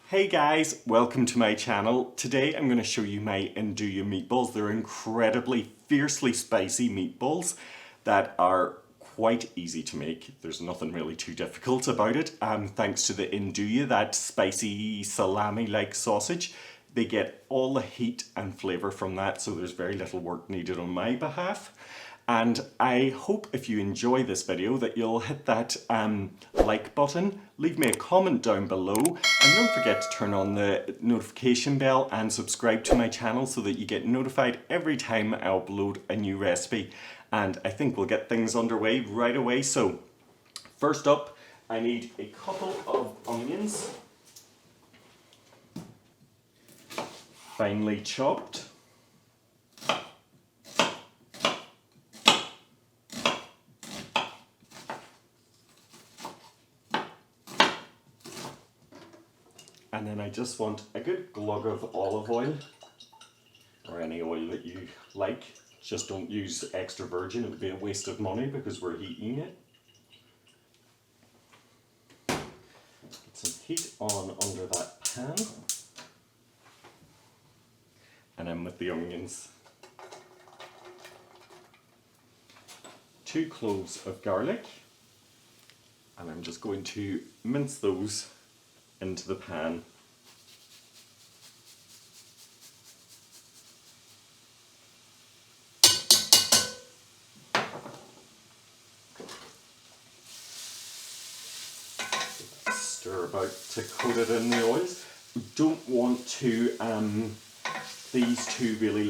Hey guys, welcome to my channel. Today I'm going to show you my Nduja meatballs. They're incredibly fiercely spicy meatballs that are quite easy to make. There's nothing really too difficult about it. Thanks to the Nduja, that spicy salami-like sausage, they get all the heat and flavour from that, so there's very little work needed on my behalf. And I hope if you enjoy this video that you'll hit that like button, leave me a comment down below, and don't forget to turn on the notification bell and subscribe to my channel so that you get notified every time I upload a new recipe. And I think we'll get things underway right away. So first up, I need a couple of onions, finely chopped. And then I just want a good glug of olive oil, or any oil that you like. Just don't use extra virgin, it would be a waste of money because we're heating it. Get some heat on under that pan. And then with the onions. 2 cloves of garlic. And I'm just going to mince those into the pan. Stir about to coat it in the oils. We don't want to these to really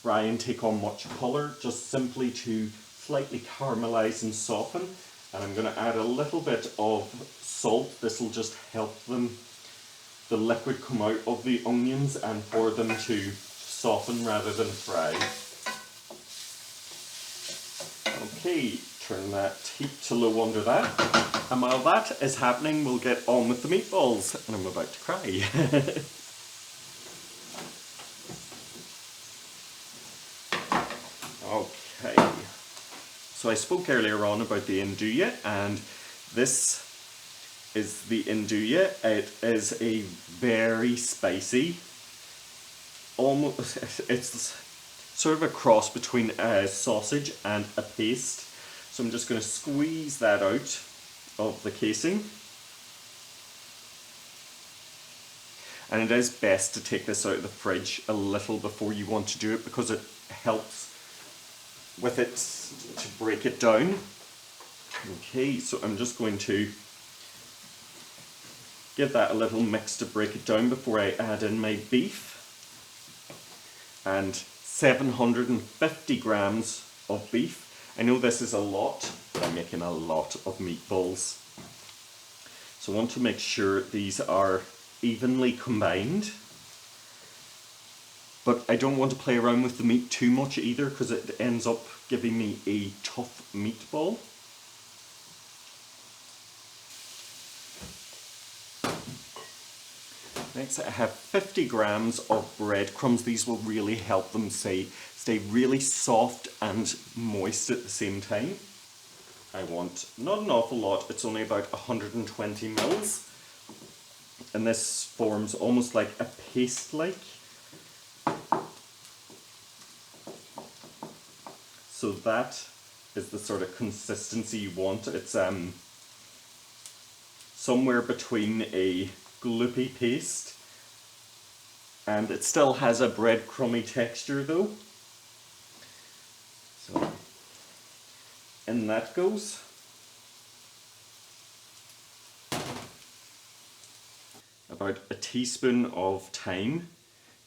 fry and take on much colour, just simply to slightly caramelize and soften. And I'm going to add a little bit of salt. This will just help the liquid come out of the onions and for them to soften rather than fry. Okay, turn that heat to low under that. And while that is happening, we'll get on with the meatballs. And I'm about to cry. Okay. So I spoke earlier on about the Nduja, and this is the Nduja. It is a very spicy, almost, it's sort of a cross between a sausage and a paste. So I'm just going to squeeze that out of the casing. And it is best to take this out of the fridge a little before you want to do it, because it helps with it to break it down. Okay, so I'm just going to give that a little mix to break it down before I add in my beef. And 750 grams of beef. I know this is a lot, but I'm making a lot of meatballs. So I want to make sure these are evenly combined. But I don't want to play around with the meat too much either, because it ends up giving me a tough meatball. Next I have 50 grams of breadcrumbs. These will really help them stay really soft and moist at the same time. I want not an awful lot, it's only about 120 mils. And this forms almost like a paste-like. So that is the sort of consistency you want. It's somewhere between a gloopy paste, and it still has a breadcrumby texture though. So in that goes. About a teaspoon of thyme.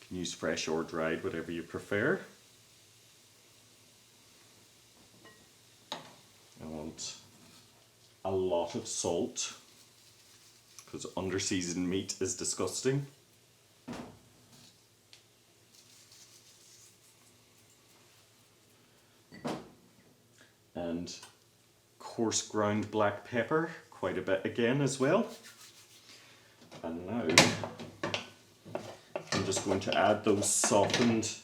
You can use fresh or dried, whatever you prefer. I want a lot of salt, because under-seasoned meat is disgusting. And coarse ground black pepper, quite a bit again as well. And now I'm just going to add those softened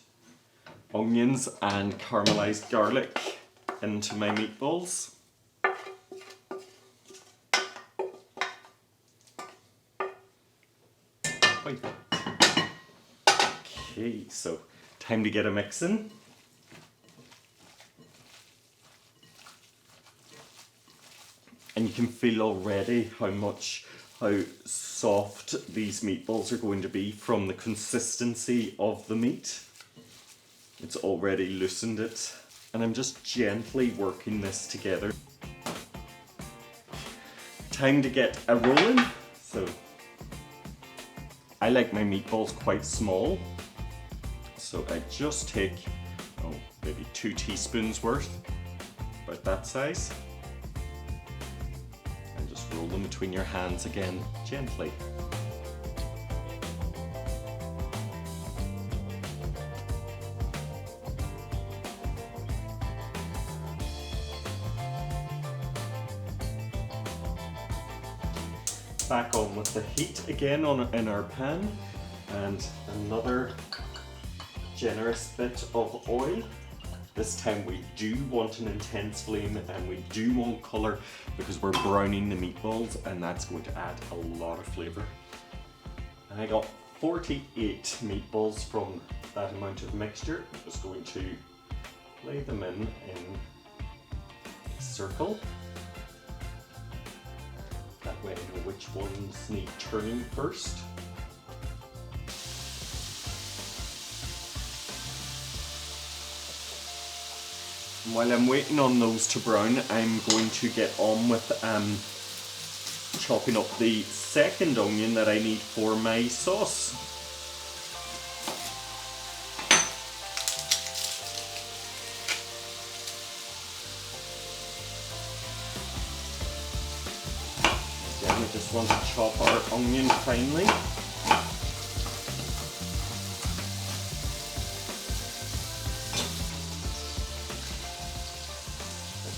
onions and caramelized garlic into my meatballs. quite. Okay, so time to get a mix in. And you can feel already how soft these meatballs are going to be from the consistency of the meat. It's already loosened it. And I'm just gently working this together. Time to get a roll in. So I like my meatballs quite small. So I just take, maybe 2 teaspoons worth, about that size. And just roll them between your hands again, gently. Back on with the heat again in our pan, and another generous bit of oil. This time we do want an intense flame and we do want colour because we're browning the meatballs, and that's going to add a lot of flavour. And I got 48 meatballs from that amount of mixture. I'm just going to lay them in a circle. That way I know which ones need turning first. And while I'm waiting on those to brown, I'm going to get on with chopping up the second onion that I need for my sauce. Again, we just want to chop our onion finely.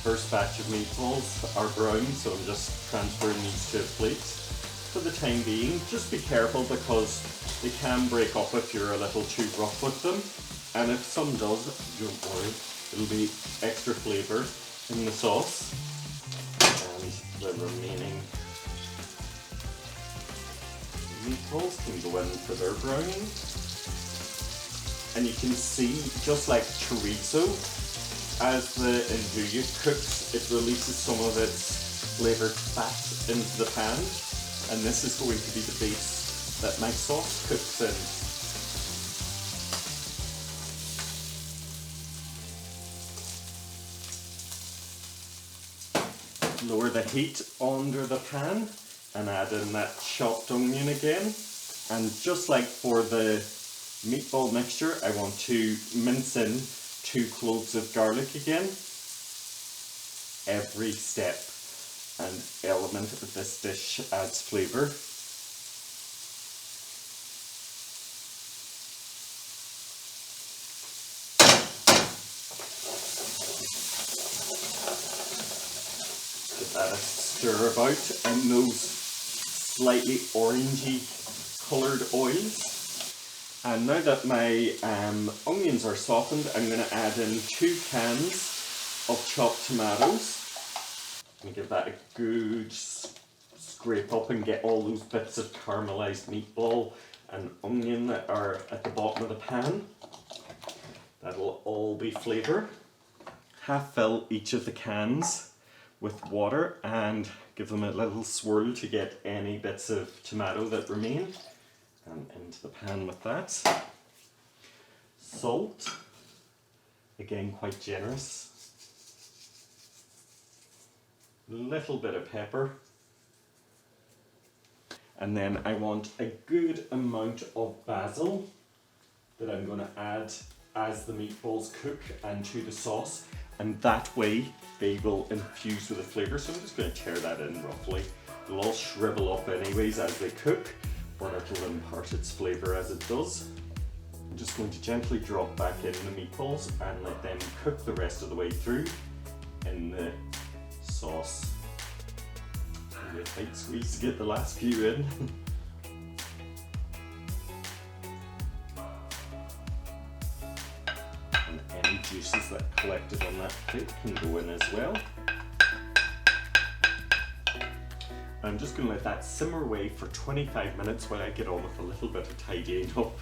First batch of meatballs are brown, so I'm just transferring these to a plate. For the time being, just be careful because they can break up if you're a little too rough with them. And if some does, don't worry, it'll be extra flavour in the sauce. And the remaining meatballs can go in for their browning. And you can see, just like chorizo, as the nduja cooks, it releases some of its flavoured fat into the pan, and this is going to be the base that my sauce cooks in. Lower the heat under the pan and add in that chopped onion again. And just like for the meatball mixture, I want to mince in 2 cloves of garlic again. Every step and element of this dish adds flavour. Give that a stir about, and those slightly orangey coloured oils. And now that my onions are softened, I'm going to add in 2 cans of chopped tomatoes. And give that a good scrape up and get all those bits of caramelised meatball and onion that are at the bottom of the pan. That'll all be flavour. Half fill each of the cans with water and give them a little swirl to get any bits of tomato that remain. And into the pan with that. Salt, again quite generous. Little bit of pepper. And then I want a good amount of basil that I'm going to add as the meatballs cook and to the sauce. And that way they will infuse with the flavour. So I'm just going to tear that in roughly. It'll all shrivel up anyways as they cook, but it'll impart its flavour as it does. I'm just going to gently drop back in the meatballs and let them cook the rest of the way through in the sauce. Maybe a tight squeeze to get the last few in. And any juices that collected on that plate can go in as well. I'm just going to let that simmer away for 25 minutes while I get on with a little bit of tidying up.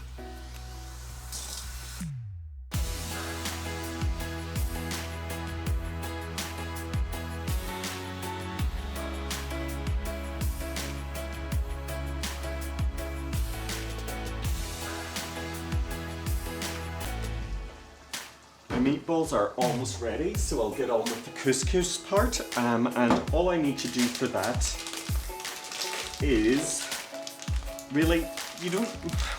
Meatballs are almost ready, so I'll get on with the couscous part, and all I need to do for that is really,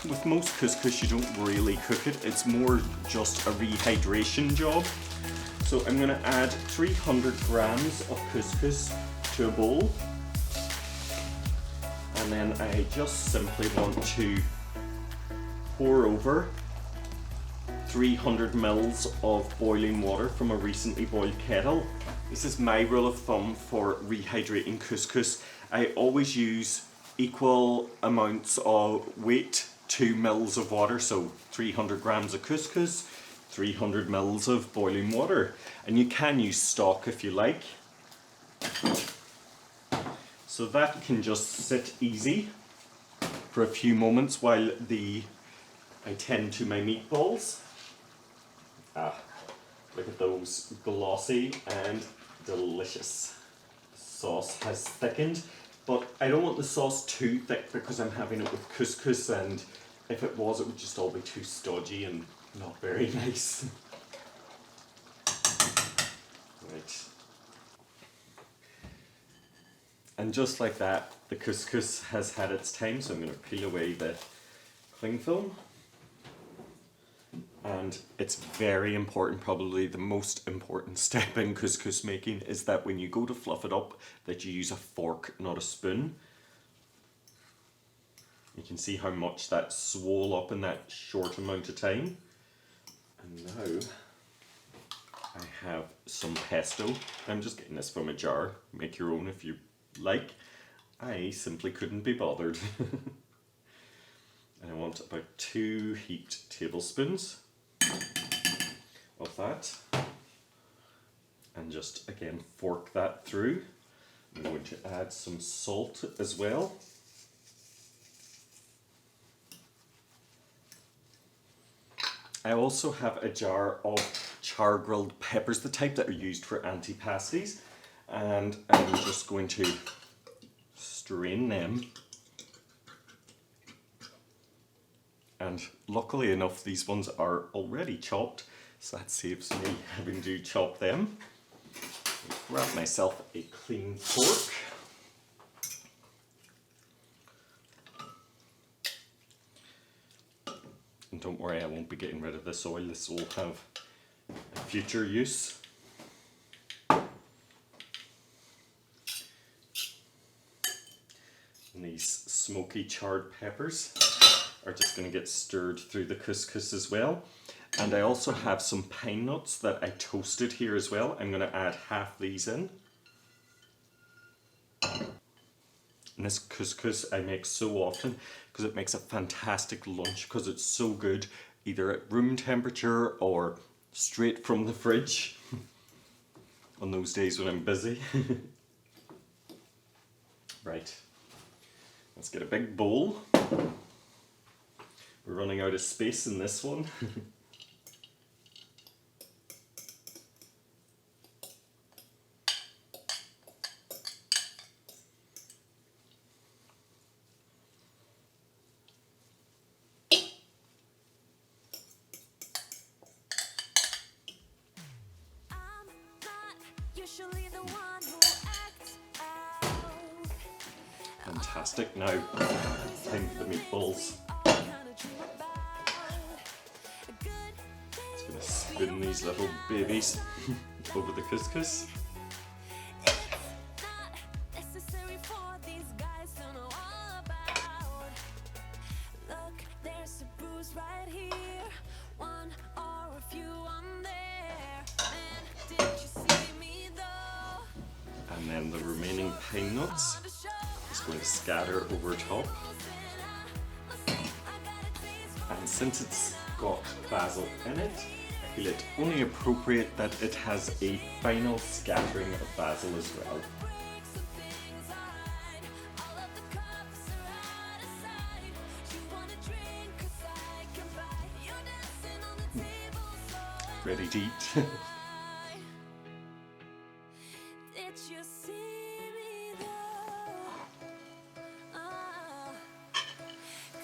with most couscous you don't really cook it, it's more just a rehydration job. So I'm going to add 300 grams of couscous to a bowl, and then I just simply want to pour over 300 mils of boiling water from a recently boiled kettle. This is my rule of thumb for rehydrating couscous. I always use equal amounts of weight to mils of water, so 300 grams of couscous, 300 mils of boiling water. And you can use stock if you like. So that can just sit easy for a few moments while I tend to my meatballs. Look at those, glossy and delicious. The sauce has thickened, but I don't want the sauce too thick because I'm having it with couscous, and if it was, it would just all be too stodgy and not very nice. Right. And just like that, the couscous has had its time, so I'm going to peel away the cling film. And it's very important, probably the most important step in couscous making is that when you go to fluff it up, that you use a fork, not a spoon. You can see how much that swole up in that short amount of time. And now I have some pesto. I'm just getting this from a jar. Make your own if you like. I simply couldn't be bothered. And I want about 2 heaped tablespoons of that, and just again fork that through. I'm going to add some salt as well. I also have a jar of char grilled peppers, the type that are used for antipasties, and I'm just going to strain them. And luckily enough, these ones are already chopped, so that saves me having to chop them. Grab myself a clean fork. And don't worry, I won't be getting rid of this oil. This will have a future use. And these smoky charred peppers are just going to get stirred through the couscous as well. And I also have some pine nuts that I toasted here as well. I'm going to add half these in. And this couscous I make so often because it makes a fantastic lunch, because it's so good either at room temperature or straight from the fridge on those days when I'm busy. Right, let's get a big bowl. We're running out of space in this one. Fantastic. Now, time for the meatballs. Just going to spin these little babies over the couscous. And then the remaining pine nuts is going to scatter over top. And since it's got basil in it, I feel it only appropriate that it has a final scattering of basil as well. ready to eat. Did you see me though?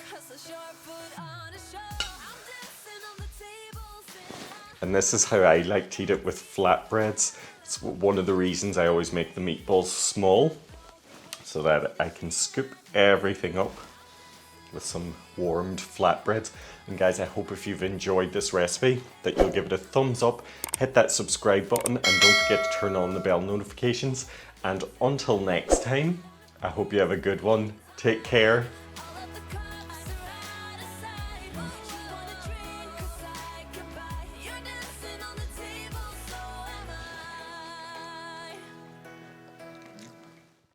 'Cause I sure put on a show. I'm dancing on the tables And this is how I like to eat it with flatbreads. It's one of the reasons I always make the meatballs small, so that I can scoop everything up with some warmed flatbreads. And guys, I hope if you've enjoyed this recipe that you'll give it a thumbs up, hit that subscribe button, and don't forget to turn on the bell notifications. And until next time, I hope you have a good one. Take care.